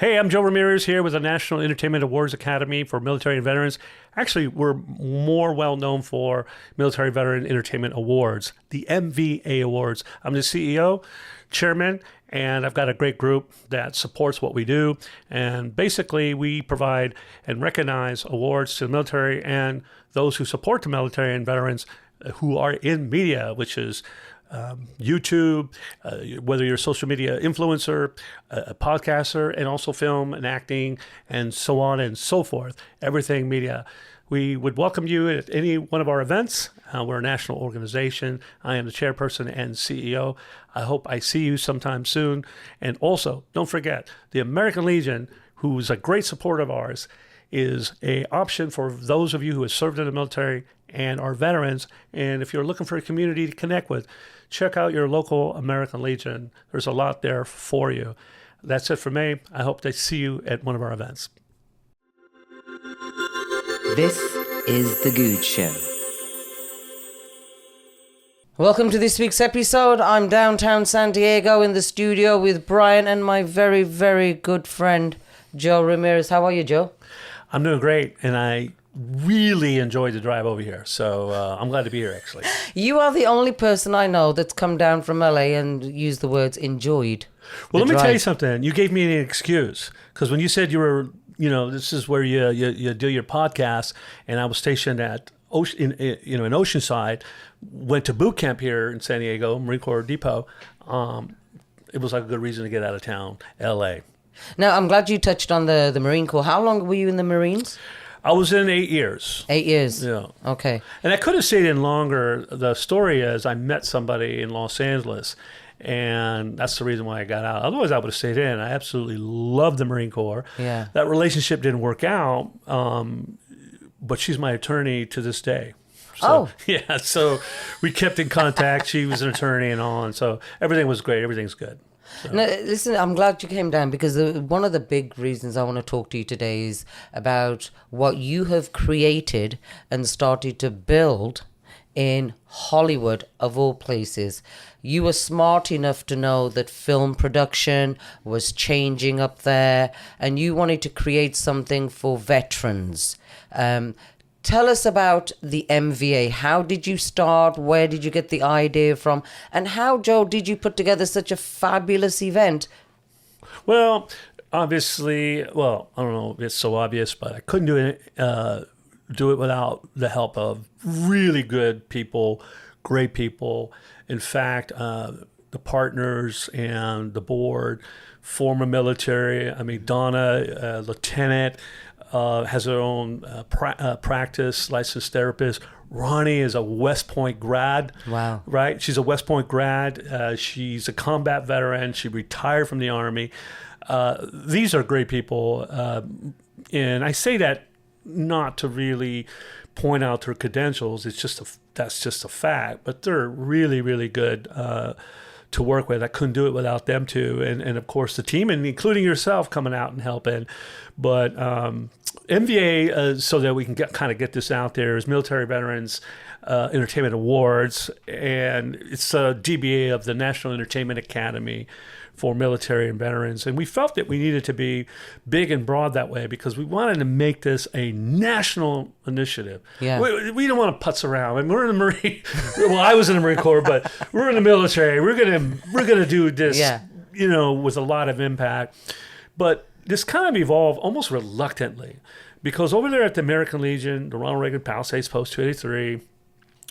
Hey, I'm Joe Ramirez here with the National Entertainment Awards Academy for Military and Veterans. Actually, we're more well known for Military Veteran Entertainment Awards, the MVA Awards. I'm the CEO, chairman, and I've got a great group that supports what we do. And basically, we provide and recognize awards to the military and those who support the military and veterans who are in media, which is YouTube, whether you're a social media influencer, a podcaster, and also film and acting, and so on and so forth. Everything media. We would welcome you at any one of our events. We're a national organization. I am the chairperson and CEO. I hope I see you sometime soon. And also, don't forget, the American Legion, who's a great supporter of ours, is an option for those of you who have served in the military and are veterans. And if you're looking for a community to connect with, check out your local American Legion. There's a lot there for you. That's it for me. I hope to see you at one of our events. This is the Goode Show. Welcome to this week's episode. I'm downtown San Diego in the studio with Brian and my very, very good friend, Joe Ramirez. How are you, Joe? I'm doing great, and I really enjoyed the drive over here. So I'm glad to be here, actually. You are the only person I know that's come down from LA and used the words enjoyed. Well, let me tell you something. You gave me an excuse, because when you said you were, this is where you do your podcast, and I was stationed at in Oceanside, went to boot camp here in San Diego, Marine Corps Depot. It was like a good reason to get out of town, LA. Now, I'm glad you touched on the Marine Corps. How long were you in the Marines? I was in 8 years. 8 years? Yeah. Okay. And I could have stayed in longer. The story is I met somebody in Los Angeles, and that's the reason why I got out. Otherwise, I would have stayed in. I absolutely loved the Marine Corps. Yeah. That relationship didn't work out, but she's my attorney to this day. So, yeah, so we kept in contact. She was an attorney and all, and so everything was great. Everything's good. So. No, listen, I'm glad you came down, because one of the big reasons I want to talk to you today is about what you have created and started to build in Hollywood, of all places. You were smart enough to know that film production was changing up there, and you wanted to create something for veterans. Tell us about the MVA. How did you start? Where did you get the idea from? And how, Joe, did you put together such a fabulous event? Well, obviously, I don't know if it's so obvious, but I couldn't do it without the help of really good people, great people. In fact, the partners and the board, former military. I mean, Donna, lieutenant, has her own practice, licensed therapist. Ronnie is a West Point grad. Wow. Right? She's a West Point grad. She's a combat veteran. She retired from the Army. These are great people. And I say that not to really point out their credentials. That's just a fact. But they're really, really good to work with. I couldn't do it without them too. And of course the team, and including yourself coming out and helping. But MVA, so that we can get this out there, is Military Veterans Entertainment Awards, and it's a DBA of the National Entertainment Academy for military and veterans. And we felt that we needed to be big and broad that way, because we wanted to make this a national initiative. Yeah. We don't want to putz around. I mean, we're in the Marine. Well, I was in the Marine Corps, but we're in the military. We're gonna do this, with a lot of impact. But this kind of evolved almost reluctantly, because over there at the American Legion, the Ronald Reagan Palisades Post 283,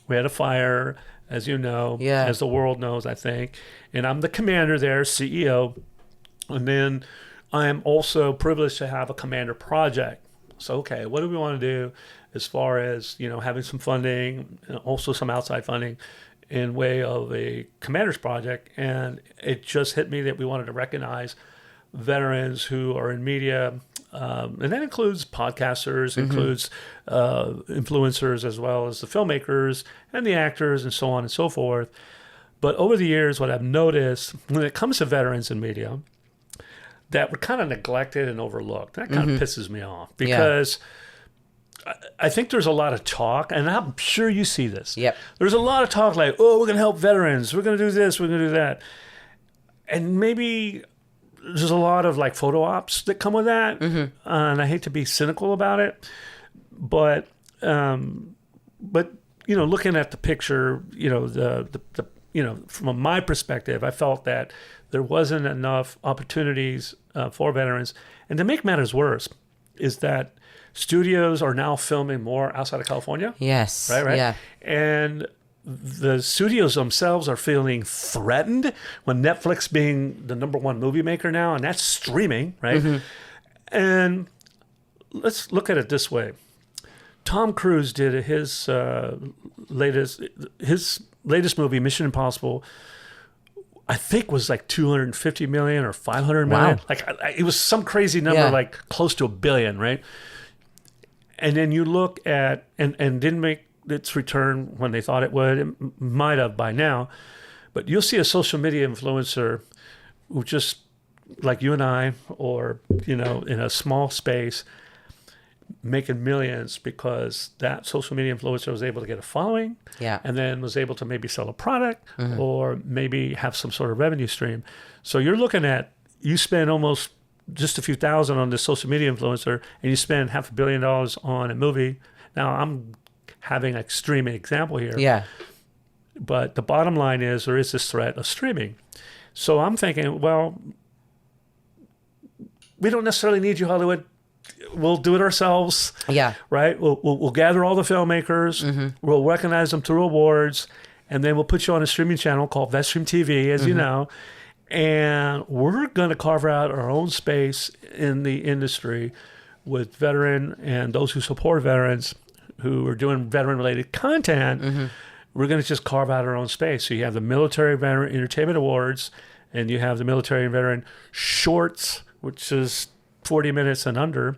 we had a fire, as you know, as the world knows, I think. And I'm the commander there, CEO. And then I am also privileged to have a commander project. So, okay, what do we want to do as far as, having some funding, and also some outside funding in way of a commander's project? And it just hit me that we wanted to recognize veterans who are in media, and that includes podcasters, includes influencers, as well as the filmmakers and the actors and so on and so forth. But over the years, what I've noticed when it comes to veterans in media, that we're kind of neglected and overlooked. That kind of pisses me off, because I think there's a lot of talk, and I'm sure you see this. Yep. There's a lot of talk like, we're going to help veterans. We're going to do this. We're going to do that. And maybe there's a lot of like photo ops that come with that, and I hate to be cynical about it, but looking at the picture, from my perspective, I felt that there wasn't enough opportunities for veterans, and to make matters worse, is that studios are now filming more outside of California. Yes. Right. Yeah. And the studios themselves are feeling threatened when Netflix being the number one movie maker now, and that's streaming, right? And let's look at it this way. Tom Cruise did his latest movie, Mission Impossible, I think was like 250 million or 500 million. Wow. Like it was some crazy number, like close to $1 billion, right? And then you look at, and didn't make its return when they thought it would. It might have by now. But you'll see a social media influencer who just, like you and I, or, in a small space, making millions because that social media influencer was able to get a following, and then was able to maybe sell a product or maybe have some sort of revenue stream. So you're looking at, you spend almost just a few thousand on this social media influencer, and you spend $500 million on a movie. Now, I'm having an extreme example here. Yeah. But the bottom line is there is this threat of streaming. So I'm thinking, well, we don't necessarily need you, Hollywood. We'll do it ourselves. Yeah. Right? We'll gather all the filmmakers. We'll recognize them through awards. And then we'll put you on a streaming channel called VetStream TV, as you know. And we're going to carve out our own space in the industry with veteran and those who support veterans who are doing veteran-related content. We're going to just carve out our own space. So you have the Military Veteran Entertainment Awards, and you have the Military and Veteran Shorts, which is 40 minutes and under.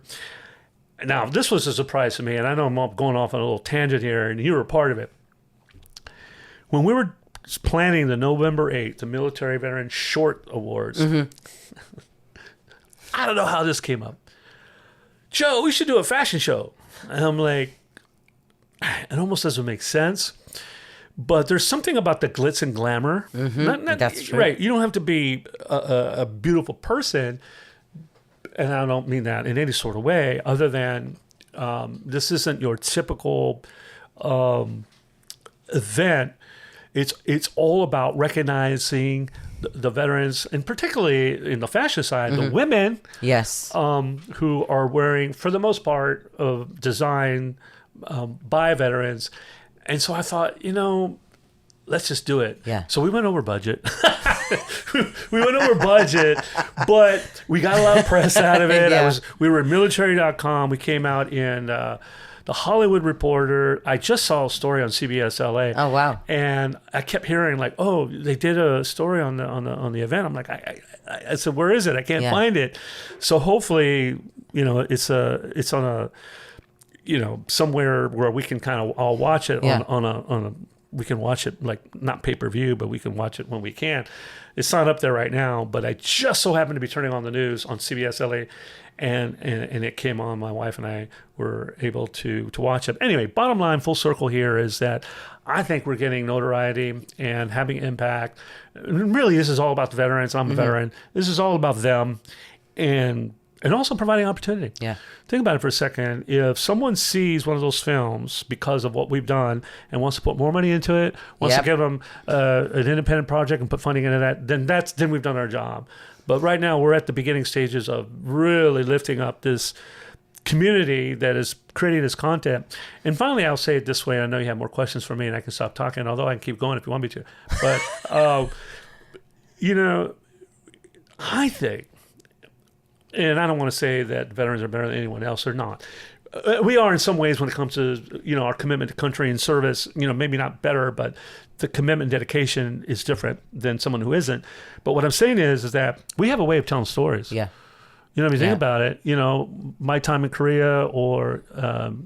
Now, this was a surprise to me, and I know I'm going off on a little tangent here, and you were a part of it. When we were planning the November 8th, the Military Veteran Short Awards, I don't know how this came up. Joe, we should do a fashion show. And I'm like, it almost doesn't make sense. But there's something about the glitz and glamour. That's true. Right. You don't have to be a beautiful person. And I don't mean that in any sort of way, other than this isn't your typical event. It's all about recognizing the veterans, and particularly in the fashion side, the women, Yes. who are wearing, for the most part, of design by veterans. And so I thought, let's just do it. Yeah. So we went over budget. We went over budget, but we got a lot of press out of it. Yeah. We were at military.com. We came out in the Hollywood Reporter. I just saw a story on CBS LA. Oh, wow. And I kept hearing like, oh, they did a story on the event. I'm like, I said, where is it? I can't find it. So hopefully, it's on a, somewhere where we can kind of all watch it on a we can watch it like not pay-per-view, but we can watch it when we can. It's not up there right now, but I just so happened to be turning on the news on CBS LA, and it came on. My wife and I were able to watch it. Anyway, bottom line, full circle here is that I think we're getting notoriety and having impact. And really, this is all about the veterans. I'm a veteran. This is all about them, and also providing opportunity. Yeah. Think about it for a second. If someone sees one of those films because of what we've done and wants to put more money into it, wants to give them an independent project and put funding into that, then we've done our job. But right now we're at the beginning stages of really lifting up this community that is creating this content. And finally, I'll say it this way. I know you have more questions for me and I can stop talking, although I can keep going if you want me to. But, I think, and I don't want to say that veterans are better than anyone else. They're not. We are in some ways when it comes to, our commitment to country and service, maybe not better, but the commitment and dedication is different than someone who isn't. But what I'm saying is that we have a way of telling stories. Yeah. If you think about it, my time in Korea or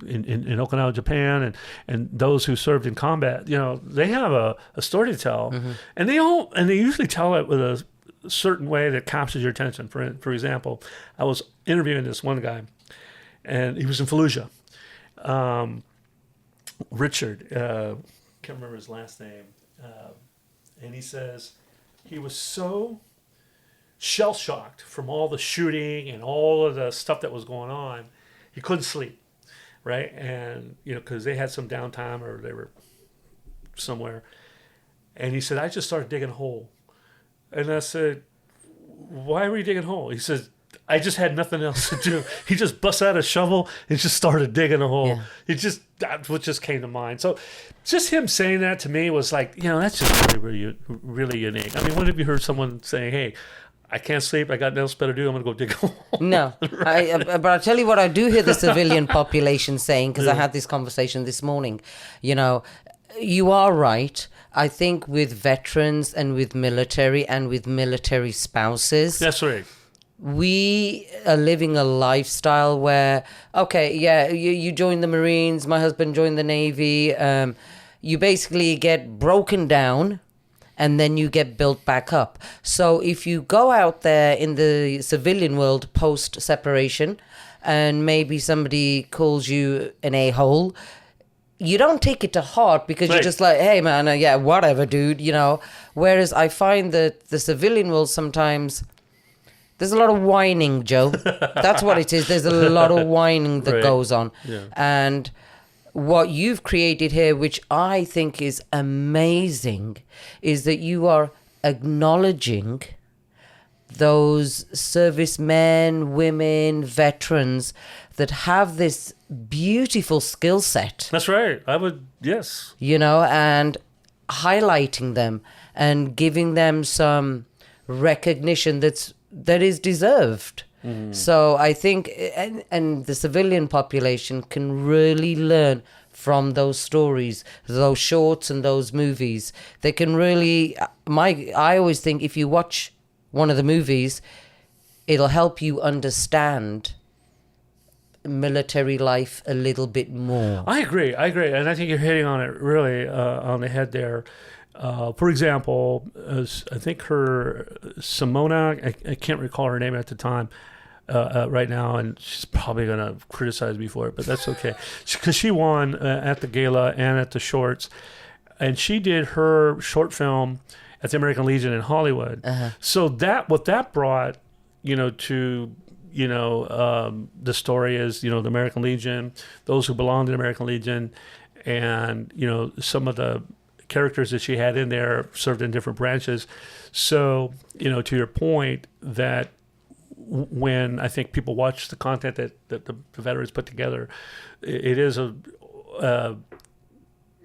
in Okinawa, Japan, and those who served in combat, they have a story to tell. And they usually tell it with a certain way that captures your attention. For example, I was interviewing this one guy, and he was in Fallujah. Richard, can't remember his last name, and he says he was so shell shocked from all the shooting and all of the stuff that was going on. He couldn't sleep, right? And because they had some downtime or they were somewhere, and he said, I just started digging a hole, and I said, why were you digging a hole? He said, I just had nothing else to do. He just bust out a shovel and just started digging a hole. Yeah. That's what just came to mind. So just him saying that to me was like, that's just really, really, really unique. I mean, when have you heard someone saying, hey, I can't sleep, I got nothing else better to do, I'm going to go dig a hole? No. Right? But I'll tell you what I do hear the civilian population saying, because I had this conversation this morning. You are right. I think with veterans and with military and with military spouses. That's right. We are living a lifestyle where, you join the Marines, my husband joined the Navy, you basically get broken down and then you get built back up. So if you go out there in the civilian world post-separation and maybe somebody calls you an a-hole, you don't take it to heart because you're just like, hey, man, whatever, dude, Whereas I find that the civilian world sometimes... There's a lot of whining, Joe. That's what it is. There's a lot of whining that goes on. Yeah. And what you've created here, which I think is amazing, is that you are acknowledging those servicemen, women, veterans that have this beautiful skill set. That's right. Yes. And highlighting them and giving them some recognition that is deserved. So I think, and the civilian population can really learn from those stories, those shorts and those movies. They can really, I always think if you watch one of the movies, it'll help you understand military life a little bit more. I agree. And I think you're hitting on it really on the head there. For example, I think her Simona, I can't recall her name at the time right now, and she's probably going to criticize me for it, but that's okay. Because she won at the gala and at the shorts, and she did her short film at the American Legion in Hollywood. So what that brought, to the story is, the American Legion, those who belong to the American Legion, and some of the characters that she had in there served in different branches. So, to your point, that when I think people watch the content that the veterans put together, it is an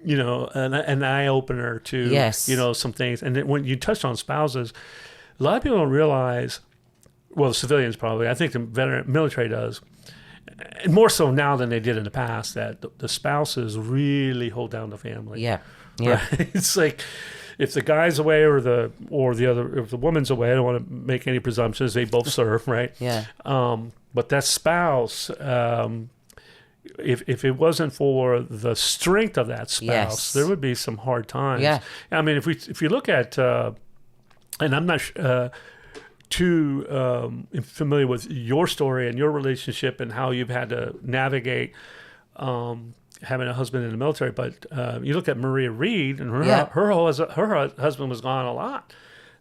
eye opener to, some things. And then when you touched on spouses, a lot of people don't realize, well, the civilians probably, I think the military does, and more so now than they did in the past, that the spouses really hold down the family. Yeah. Right? It's like if the guy's away or the other, if the woman's away, I don't want to make any presumptions. They both serve, right? Yeah. But that spouse, if it wasn't for the strength of that spouse, there would be some hard times. Yeah. I mean, if you look at, and I'm not too familiar with your story and your relationship and how you've had to navigate. Having a husband in the military, but you look at Maria Reed, and her husband was gone a lot,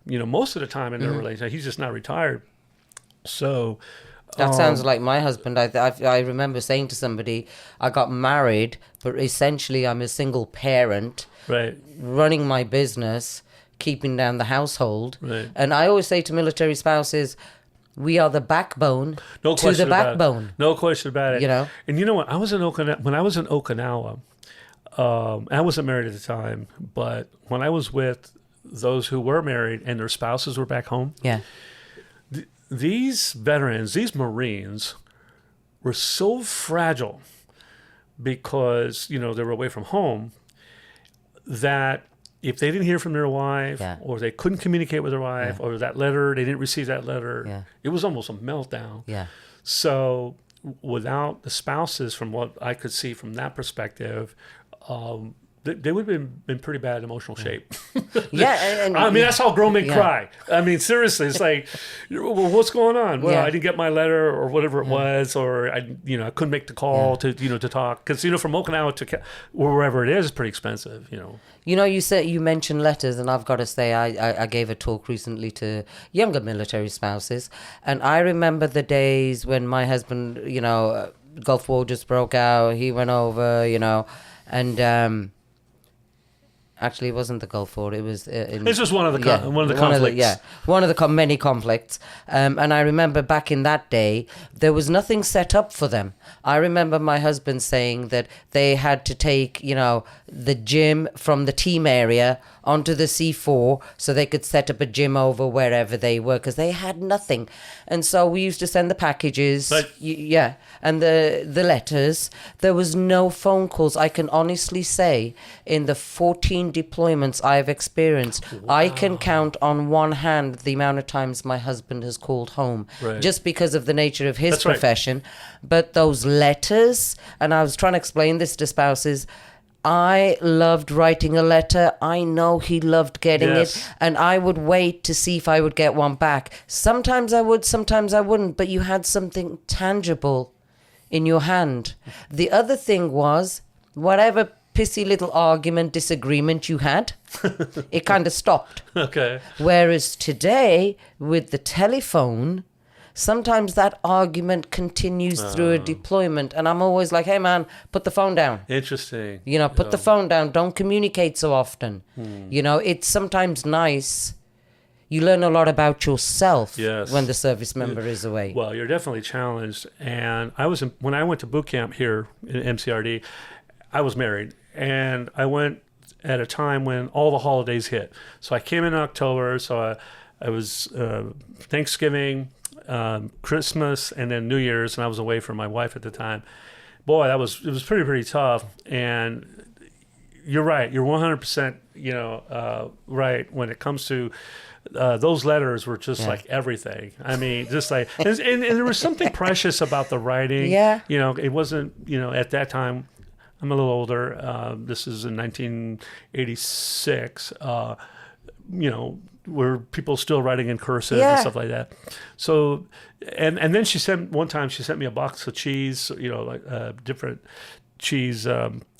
most of the time in their relationship. He's just not retired. So that sounds like my husband. I remember saying to somebody, I got married, but essentially I'm a single parent, right, running my business, keeping down the household, right. And I always say to military spouses, we are the backbone to the backbone. No question about it. And you know what? When I was in Okinawa, I wasn't married at the time, but when I was with those who were married and their spouses were back home, these veterans, these Marines, were so fragile because, they were away from home, that if they didn't hear from their wife, or they couldn't communicate with their wife, or that letter, they didn't receive that letter, it was almost a meltdown. Yeah. So without the spouses, from what I could see from that perspective, they would have been in pretty bad emotional shape. Yeah, and I mean, that's how grown men yeah. cry. I mean, seriously, it's like, well, what's going on? Well, Yeah. I didn't get my letter or whatever it was, or I couldn't make the call to talk because from Okinawa to wherever it is pretty expensive. You mentioned letters, and I've got to say, I gave a talk recently to younger military spouses, and I remember the days when my husband, Gulf War just broke out. He went over, and actually, it wasn't the Gulf War. It was. This was one of the conflicts. One of the many conflicts. And I remember back in that day, there was nothing set up for them. I remember my husband saying that they had to take, the gym from the team area onto the C4 so they could set up a gym over wherever they were because they had nothing. And so we used to send the packages. And the letters. There was no phone calls. I can honestly say in the 14 deployments I've experienced, I can count on one hand the amount of times my husband has called home just because of the nature of his profession. Right. But those letters, and I was trying to explain this to spouses, I loved writing a letter. I know he loved getting it. And I would wait to see if I would get one back. Sometimes I would, sometimes I wouldn't. But you had something tangible in your hand. The other thing was, whatever pissy little argument, disagreement you had, it kind of stopped. Okay. Whereas today, with the telephone, sometimes that argument continues through a deployment. And I'm always like, hey, man, put the phone down. Interesting. Put the phone down. Don't communicate so often. It's sometimes nice. You learn a lot about yourself when the service member is away. Well, you're definitely challenged. And when I went to boot camp here in MCRD, I was married. And I went at a time when all the holidays hit. So I came in October. So I was Thanksgiving, Christmas, and then New Year's, and I was away from my wife at the time. Boy, it was pretty tough. And you're right. You're 100%, right when it comes to those letters were just like everything. I mean, just like, and there was something precious about the writing. Yeah. It wasn't, at that time. I'm a little older. This is in 1986. Where people still writing in cursive and stuff like that. So, and then one time she sent me a box of cheese, different cheese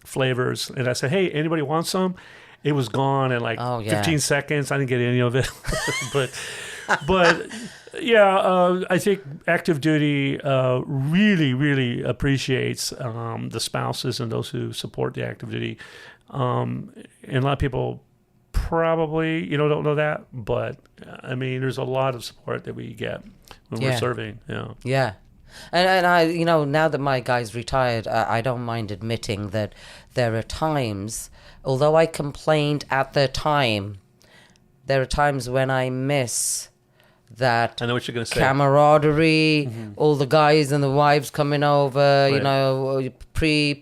flavors. And I said, hey, anybody want some? It was gone in 15 seconds. I didn't get any of it. but I think active duty really, really appreciates the spouses and those who support the active duty. And a lot of people probably don't know that, but I mean there's a lot of support that we get when we're serving. And I now that my guy's retired, I don't mind admitting that there are times, although I complained at the time, there are times when I miss that I know what you're going to say. Camaraderie, all the guys and the wives coming over,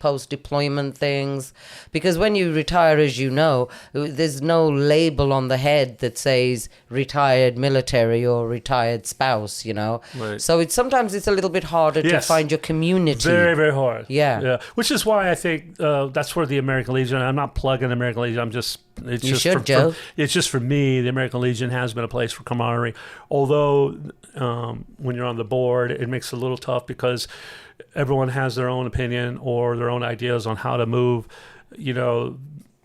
post deployment things. Because when you retire, as you know, there's no label on the head that says retired military or retired spouse, Right. So sometimes it's a little bit harder to find your community. Very, very hard. Yeah. Which is why I think that's where the American Legion, I'm not plugging American Legion, Joe. It's just for me, the American Legion has been a place for camaraderie. Although when you're on the board, it makes it a little tough because everyone has their own opinion or their own ideas on how to move,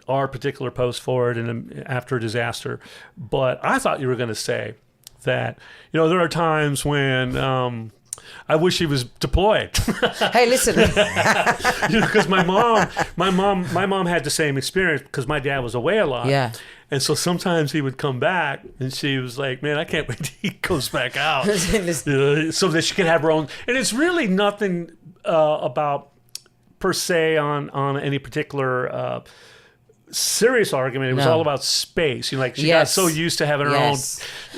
our particular post forward after a disaster. But I thought you were going to say that, there are times when I wish he was deployed. Hey, listen. Because my mom had the same experience because my dad was away a lot. Yeah. And so sometimes he would come back and she was like, man, I can't wait till he goes back out. So that she could have her own. And it's really nothing about per se on any particular serious argument. It was all about space. She got so used to having her own.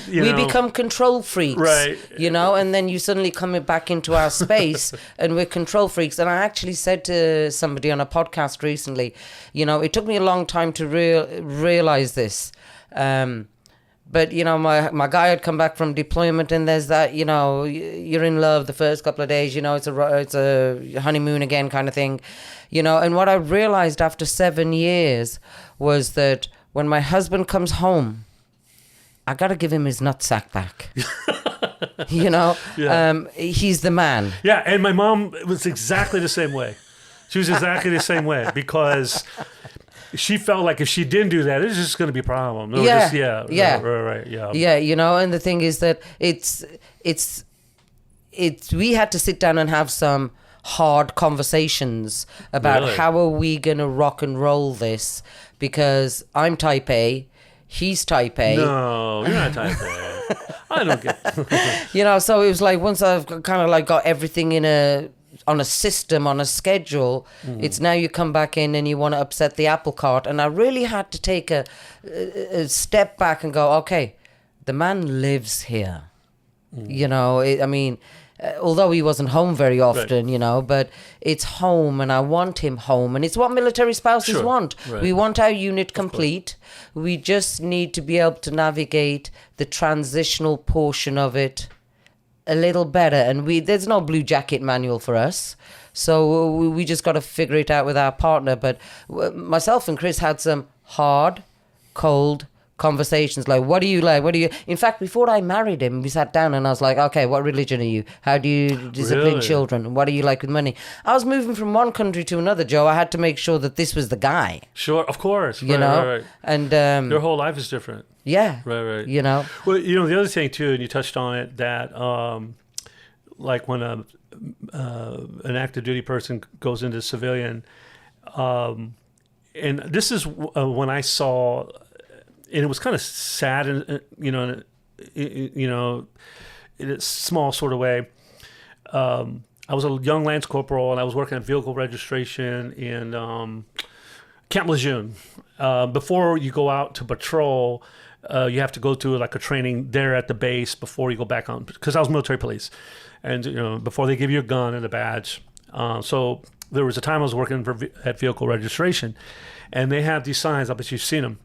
We become control freaks, right? And then you suddenly come back into our space, and we're control freaks. And I actually said to somebody on a podcast recently, it took me a long time to realize this. But, you know, my guy had come back from deployment, and there's that, you know, you're in love the first couple of days, you know, it's a honeymoon again kind of thing, you know. And what I realized after 7 years was that when my husband comes home, I got to give him his nutsack back. You know, he's the man. Yeah, and my mom was exactly the same way. She was exactly the same way, because she felt like if she didn't do that, it's just going to be a problem. Yeah. Right. Yeah, you know, and the thing is that it's we had to sit down and have some hard conversations about how are we going to rock and roll this, because I'm type A, he's type A. No, you're not type A. I don't get you know, so it was like once I've kind of like got everything on a system, on a schedule, it's now you come back in and you want to upset the apple cart. And I really had to take a step back and go, okay, the man lives here. You know, although he wasn't home very often, you know, but it's home, and I want him home. And it's what military spouses want. Right. We want our unit complete. We just need to be able to navigate the transitional portion of it a little better. And there's no blue jacket manual for us. So we just got to figure it out with our partner. But myself and Chris had some hard, cold conversations like, what do you like? In fact, before I married him, we sat down and I was like, okay, what religion are you? How do you discipline children? What do you like with money? I was moving from one country to another, Joe. I had to make sure that this was the guy. Sure, of course. You know? Right. And your whole life is different. Yeah. Right. You know? Well, you know, the other thing too, and you touched on it, that like when an active duty person goes into civilian, and this is when I saw, and it was kind of sad, and in a small sort of way. I was a young Lance Corporal, and I was working at vehicle registration in Camp Lejeune. Before you go out to patrol, you have to go through like a training there at the base before you go back on, because I was military police, and before they give you a gun and a badge. So there was a time I was working at vehicle registration, and they have these signs, I bet you've seen them,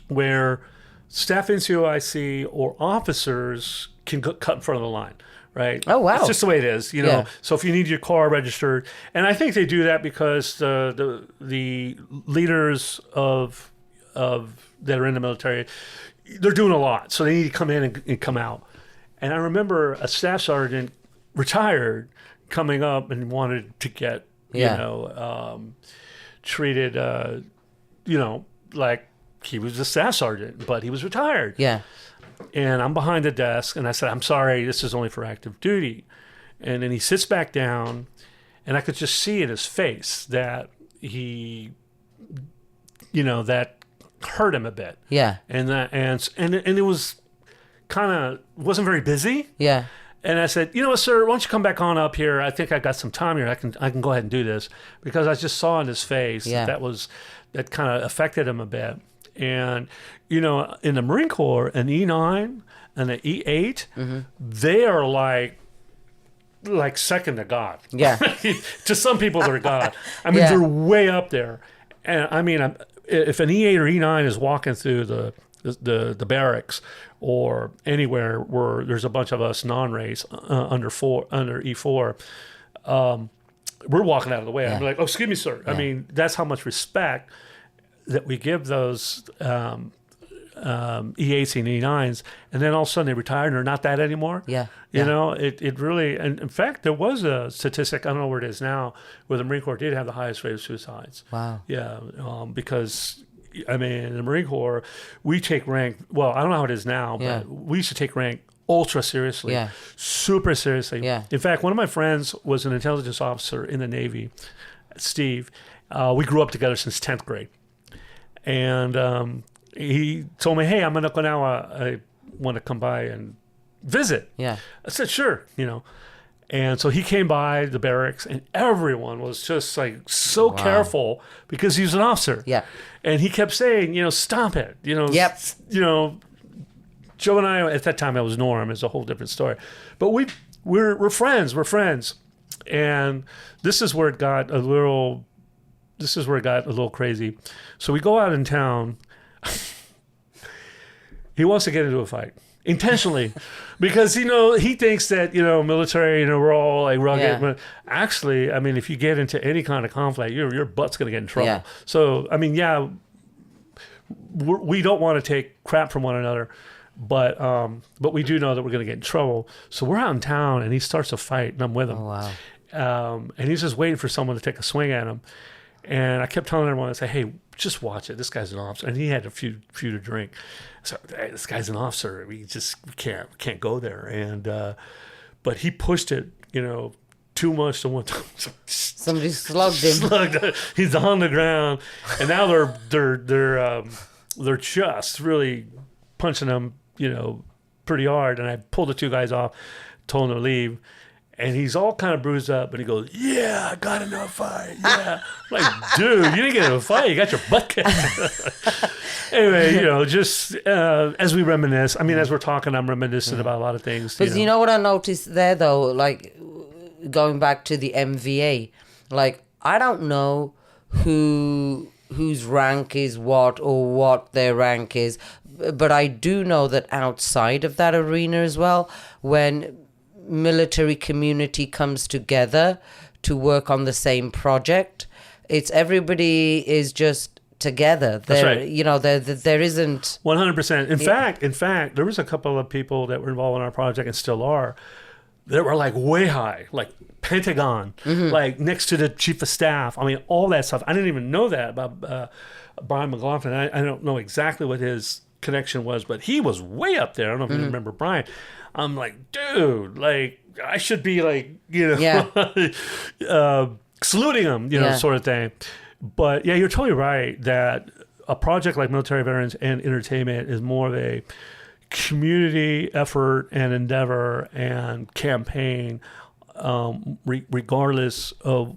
where staff NCOIC or officers can cut in front of the line, right? Oh, wow. It's just the way it is, you know. Yeah. So if you need your car registered, and I think they do that because the leaders of that are in the military, they're doing a lot, so they need to come in and come out. And I remember a staff sergeant retired coming up and wanted to get treated, like he was a staff sergeant, but he was retired. Yeah. And I'm behind the desk, and I said, I'm sorry, this is only for active duty. And then he sits back down, and I could just see in his face that he, that hurt him a bit. Yeah. And it was wasn't very busy. Yeah. And I said, you know what, sir, why don't you come back on up here? I think I got some time here. I can go ahead and do this, because I just saw in his face that kind of affected him a bit. And, in the Marine Corps, an E9 and an E8, they are like second to God. Yeah. To some people, they're God. I mean, they're way up there. And I mean, if an E8 or E9 is walking through the barracks or anywhere where there's a bunch of us non-race under E4, we're walking out of the way. I'm like, oh, excuse me, sir. I mean, that's how much respect that we give those E8s and E9s, and then all of a sudden they retire and they're not that anymore. Yeah. You know, it really, and in fact, there was a statistic, I don't know where it is now, where the Marine Corps did have the highest rate of suicides. Wow. Yeah, because, I mean, in the Marine Corps, we take rank, well, I don't know how it is now, but we used to take rank ultra seriously, super seriously. Yeah. In fact, one of my friends was an intelligence officer in the Navy, Steve. We grew up together since 10th grade. And he told me, hey, I'm going to go now. I want to come by and visit. Yeah. I said, sure, And so he came by the barracks, and everyone was just like so careful because he was an officer. Yeah. And he kept saying, stop it. Yep. Joe and I, at that time I was Norm, is a whole different story. But we're friends. We're friends. And this is where it got a little crazy. So we go out in town. He wants to get into a fight intentionally because, he thinks that, military, we're all like rugged. Yeah. But actually, I mean, if you get into any kind of conflict, your butt's going to get in trouble. Yeah. So, I mean, we don't want to take crap from one another, but we do know that we're going to get in trouble. So we're out in town and he starts a fight and I'm with him. Oh, wow. And he's just waiting for someone to take a swing at him. And I kept telling everyone, I said, hey, just watch it. This guy's an officer. And he had a few to drink. So, hey, this guy's an officer. We can't go there. And but he pushed it, too much to one time. Somebody slugged him. He's on the ground. And now they're just really punching him, pretty hard. And I pulled the two guys off, told them to leave. And he's all kind of bruised up, and he goes, "Yeah, I got into a fight. Yeah." I'm like, dude, you didn't get into a fight. You got your butt kicked. Anyway, just as we reminisce. I mean, as we're talking, I'm reminiscing about a lot of things. But you know what I noticed there, though? Like, going back to the MVA, like, I don't know whose rank is what or what their rank is, but I do know that outside of that arena as well, when military community comes together to work on the same project, it's everybody is just together. That's right. There isn't 100%. In fact, there was a couple of people that were involved in our project and still are that were like way high, like Pentagon, like next to the chief of staff. I mean, all that stuff. I didn't even know that about Brian McLaughlin. I don't know exactly what his connection was, but he was way up there. I don't know if you remember Brian. I'm like, dude, like, I should be like, saluting him, sort of thing. But yeah, you're totally right that a project like Military Veterans and Entertainment is more of a community effort and endeavor and campaign, regardless of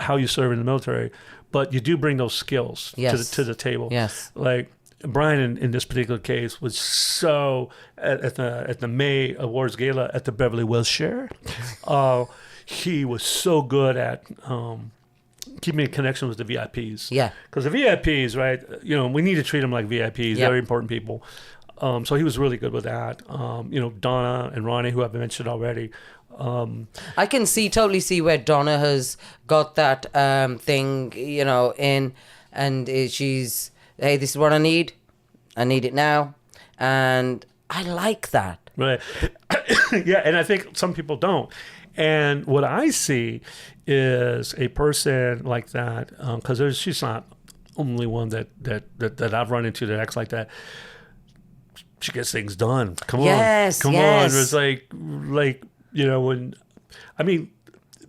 how you serve in the military. But you do bring those skills to the table. Yes. Like, Brian, in this particular case, was so at the May Awards Gala at the Beverly Wilshire. He was so good at keeping a connection with the VIPs. Yeah. Because the VIPs, right? We need to treat them like VIPs. Yeah. Very important people. So he was really good with that. Donna and Ronnie, who I've mentioned already. I can totally see where Donna has got that thing, in, and she's, hey, this is what I need it now, and I like that. Right. Yeah, and I think some people don't. And what I see is a person like that, because she's not only one that I've run into that acts like that. She gets things done. Come on. It's like when, I mean,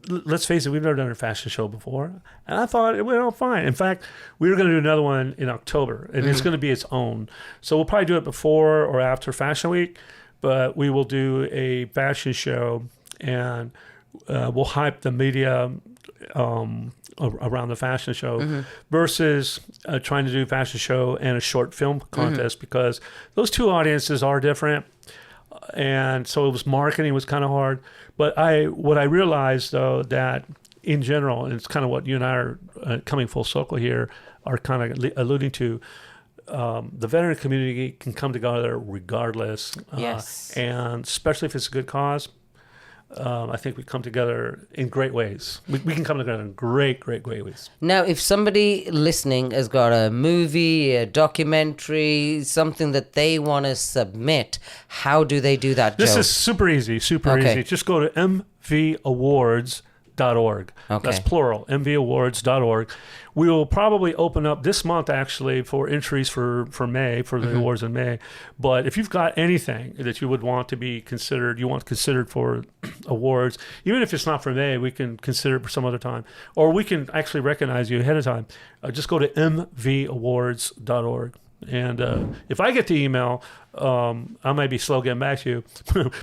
let's face it, we've never done a fashion show before. And I thought it went all fine. In fact, we were going to do another one in October, and it's going to be its own. So we'll probably do it before or after Fashion Week, but we will do a fashion show, and we'll hype the media around the fashion show versus trying to do a fashion show and a short film contest, because those two audiences are different. And so marketing was kind of hard. But what I realized, though, that in general, and it's kind of what you and I are coming full circle here, are kind of alluding to, the veteran community can come together regardless. Yes. And especially if it's a good cause, I think we come together in great ways. We can come together in great ways. Now, if somebody listening has got a movie, a documentary, something that they want to submit, how do they do that, Joe? This is super easy. Just go to mvawards.org. Okay. That's plural, mvawards.org. We will probably open up this month, actually, for entries for May, for the awards in May. But if you've got anything that you would want to be considered, for awards, even if it's not for May, we can consider it for some other time. Or we can actually recognize you ahead of time. Just go to mvawards.org. And if I get the email, I might be slow getting back to you,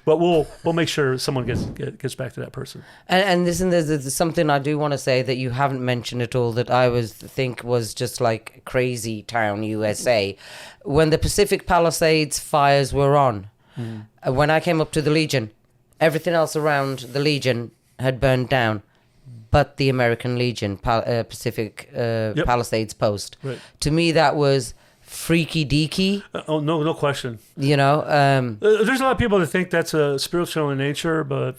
but we'll make sure someone gets back to that person. And there's something I do want to say that you haven't mentioned at all that I think was just like Crazy Town, USA. When the Pacific Palisades fires were on, when I came up to the Legion, everything else around the Legion had burned down, but the American Legion Pacific Palisades post. Right. To me, that was freaky deaky. No question. You know, There's a lot of people that think that's a spiritual in nature, but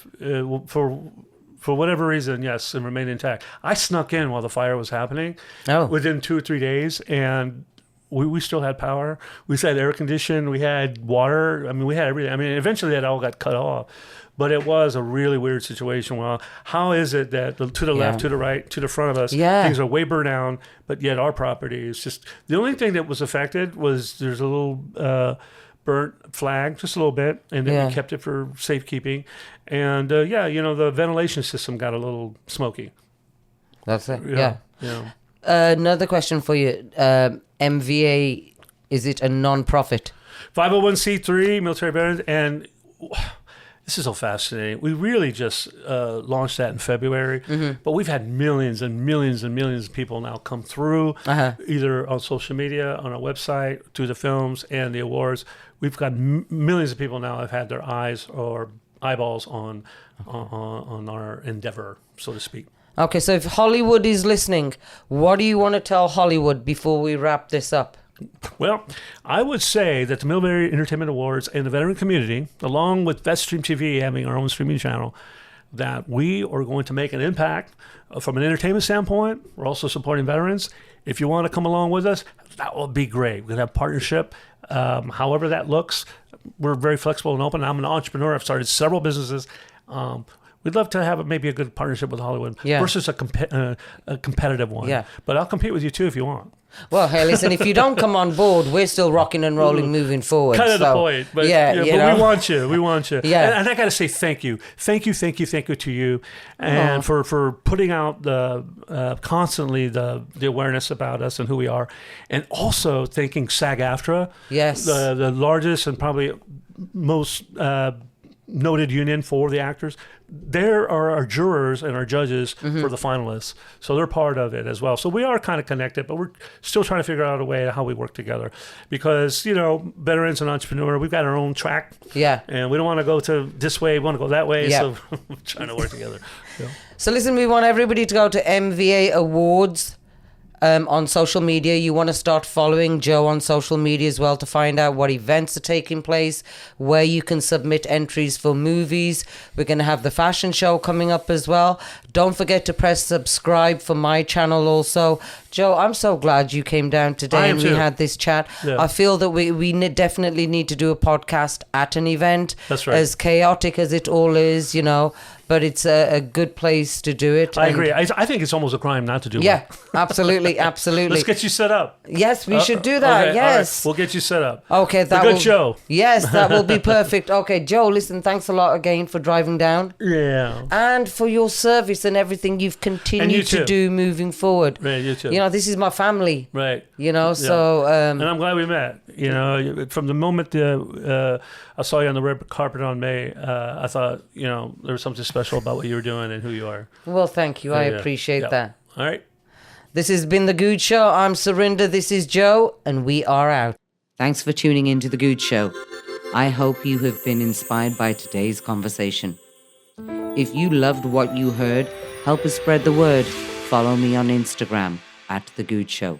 for whatever reason, yes, and remain intact. I snuck in while the fire was happening. Within 2 or 3 days, and we still had power. We had air conditioning. We had water. I mean, we had everything. I mean, eventually that all got cut off. But it was a really weird situation. Well, how is it that to the left, to the right, to the front of us, things are way burned down, but yet our property is just... The only thing that was affected was there's a little burnt flag, just a little bit, and then we kept it for safekeeping. And, the ventilation system got a little smoky. That's it, yeah. Another question for you. MVA, is it a non-profit? 501c3, military veterans, and... This is so fascinating. We really just launched that in February, but we've had millions and millions and millions of people now come through, either on social media, on our website, through the films and the awards. We've got millions of people now have had their eyes or eyeballs on our endeavor, so to speak. Okay, so if Hollywood is listening, what do you want to tell Hollywood before we wrap this up? Well, I would say that the Military Entertainment Awards and the veteran community, along with VetStream TV having our own streaming channel, that we are going to make an impact from an entertainment standpoint. We're also supporting veterans. If you want to come along with us, that would be great. We're going to have partnership. However that looks, we're very flexible and open. I'm an entrepreneur. I've started several businesses. We'd love to have maybe a good partnership with Hollywood versus a competitive one. Yeah. But I'll compete with you too if you want. Well, hey, listen, if you don't come on board, we're still rocking and rolling, moving forward. Kind of the point. But, but we want you. We want you. Yeah. And I got to say thank you. Thank you to you. And for putting out constantly the awareness about us and who we are. And also thanking SAG-AFTRA. Yes. The largest and probably most noted union for the actors. There are our jurors and our judges for the finalists. So they're part of it as well. So we are kind of connected, but we're still trying to figure out a way how we work together. Because, veterans and entrepreneur, we've got our own track. Yeah. And we don't want to go to this way, we want to go that way. Yeah. So we're trying to work together. So listen, we want everybody to go to MVA Awards. On social media. You want to start following Joe on social media as well to find out what events are taking place, where you can submit entries for movies. We're going to have the fashion show coming up as well. Don't forget to press subscribe for my channel also. Joe, I'm so glad you came down today and we had this chat. Yeah. I feel that we definitely need to do a podcast at an event. That's right. As chaotic as it all is, but it's a good place to do it. I agree. I think it's almost a crime not to do it. Yeah, absolutely. Let's get you set up. Yes, we should do that. Okay, yes. Right. We'll get you set up. Okay, that will... Good show. Yes, that will be perfect. Okay, Joe, listen, thanks a lot again for driving down. Yeah. And for your service and everything you've continued to do moving forward. Right, you too. This is my family. Right. So... and I'm glad we met. From the moment I saw you on the red carpet on May, I thought, there was something special about what you were doing and who you are. Well, thank you. I appreciate that. All right. This has been The Goode Show. I'm Surinder. This is Joe, and we are out. Thanks for tuning in to The Goode Show. I hope you have been inspired by today's conversation. If you loved what you heard, help us spread the word. Follow me on Instagram @The Goode Show.